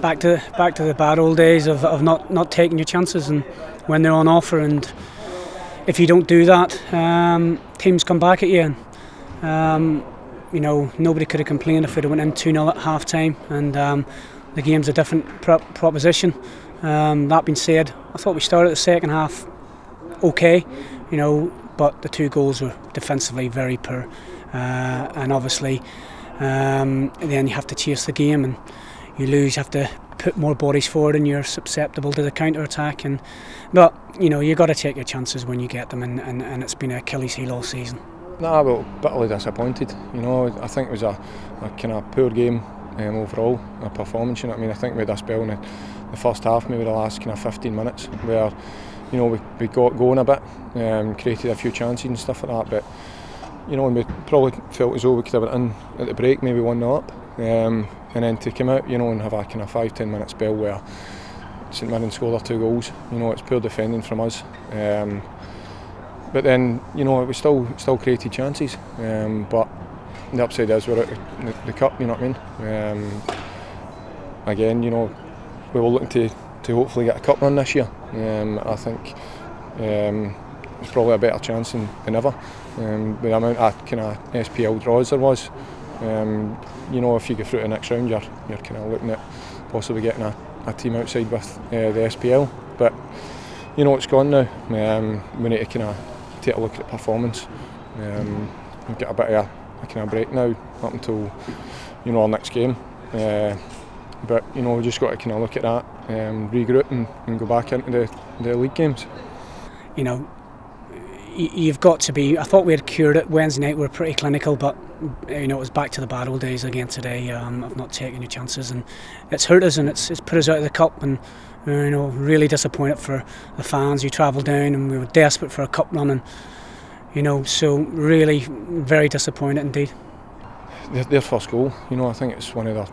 Back to the bad old days of not taking your chances and when they're on offer, and if you don't do that, teams come back at you. And, nobody could have complained if they'd went in 2-0 at half time, and the game's a different proposition. That being said, I thought we started the second half okay, but the 2 goals were defensively very poor, and obviously then you have to chase the game, and you lose, you have to put more bodies forward and you're susceptible to the counter-attack. But you've got to take your chances when you get them, and it's been an Achilles heel all season. No, well, bitterly disappointed. I think it was a kind of poor game overall, a performance. I think we had a spell in the first half, maybe the last kind of 15 minutes, where we got going a bit, created a few chances and stuff like that. But and we probably felt as though we could have it in at the break, maybe 1-0 up, and then to come out, and have a kind of 5-10 minute spell where St Mirren scored their 2 goals. It's poor defending from us. But then, we still created chances. But the upside is we're out the cup. You know what I mean? Again, we were looking to hopefully get a cup run this year. I think it's probably a better chance than ever. With the amount of kind of SPL draws there was, if you go through to the next round, you're kind of looking at possibly getting a team outside with the SPL. But it's gone now. We need to kind of take a look at performance. We've got a bit of a kind of break now up until our next game. But we just got to kind of look at that, regroup and go back into the league games. You've got to be. I thought we had cured it. Wednesday night we were pretty clinical, but it was back to the bad old days again today, of not taking your chances, and it's hurt us and it's put us out of the cup, and really disappointed for the fans who travelled down, and we were desperate for a cup run, and so really very disappointed indeed. Their first goal, I think it's one of their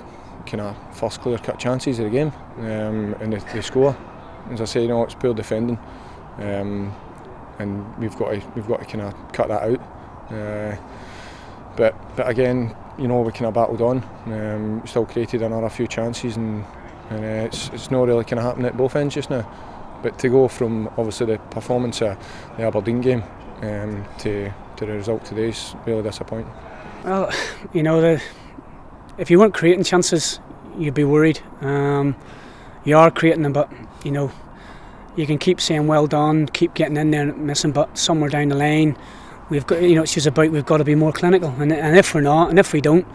kind of first clear-cut chances of the game, and they score. As I say, it's poor defending. And we've got to kind of cut that out. But again, we kind of battled on. Still created another few chances, and it's not really kind of happening at both ends just now. But to go from obviously the performance of the Aberdeen game to the result today is really disappointing. Well, if you weren't creating chances, you'd be worried. You are creating them, but you can keep saying well done, keep getting in there and missing, but somewhere down the line, we've got, it's just about we've got to be more clinical, and if we're not, and if we don't,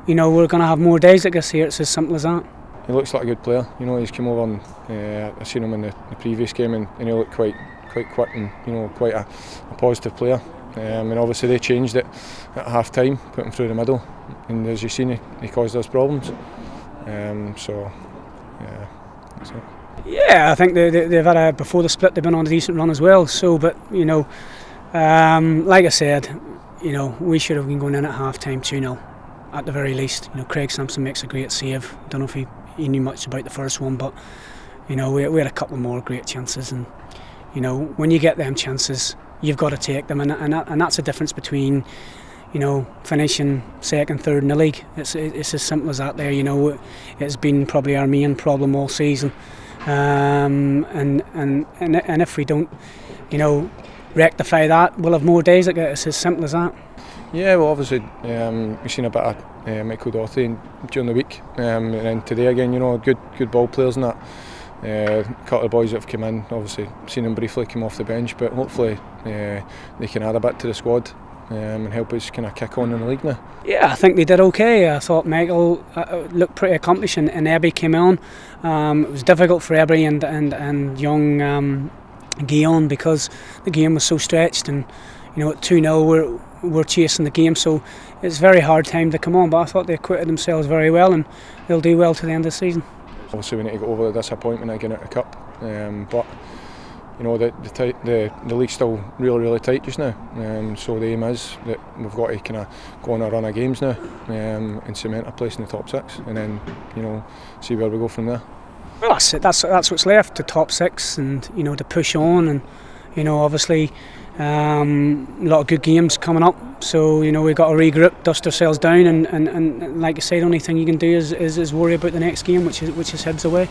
we're going to have more days like this here. It's as simple as that. He looks like a good player. He's come over and I've seen him in the previous game, and he looked quite quick and quite a positive player. And obviously they changed it at half time, put him through the middle, and as you've seen, he caused us problems. So yeah, that's it. Yeah, I think they've had before the split they've been on a decent run as well. So, but like I said, we should have been going in at half time 2-0 at the very least. Craig Simpson makes a great save. Don't know if he knew much about the first one, but we had a couple more great chances, and when you get them chances, you've got to take them, and that's the difference between finishing second, third in the league. It's as simple as that. There, it's been probably our main problem all season. And if we don't, rectify that, we'll have more days like it. It's as simple as that. Yeah, well, obviously we've seen a bit of Michael Doherty during the week, and then today again, good ball players and that. A couple of boys that have come in, obviously seen them briefly come off the bench, but hopefully they can add a bit to the squad and help us kind of kick on in the league now. Yeah, I think they did okay. I thought Michael looked pretty accomplished, and Ebby came on. It was difficult for Ebby and young Guillaume because the game was so stretched, and at 2-0 we're chasing the game, so it's a very hard time to come on. But I thought they acquitted themselves very well, and they'll do well to the end of the season. Obviously we need to get over the disappointment of getting out of the cup, but the league's still really tight just now, so the aim is that we've got to kind of go on a run of games now and cement a place in the top 6, and then see where we go from there. Well, that's it. That's what's left, the top 6, and to push on, and obviously A lot of good games coming up, so you know we've got to regroup, dust ourselves down, and like I said, the only thing you can do is worry about the next game, which is Hibs away.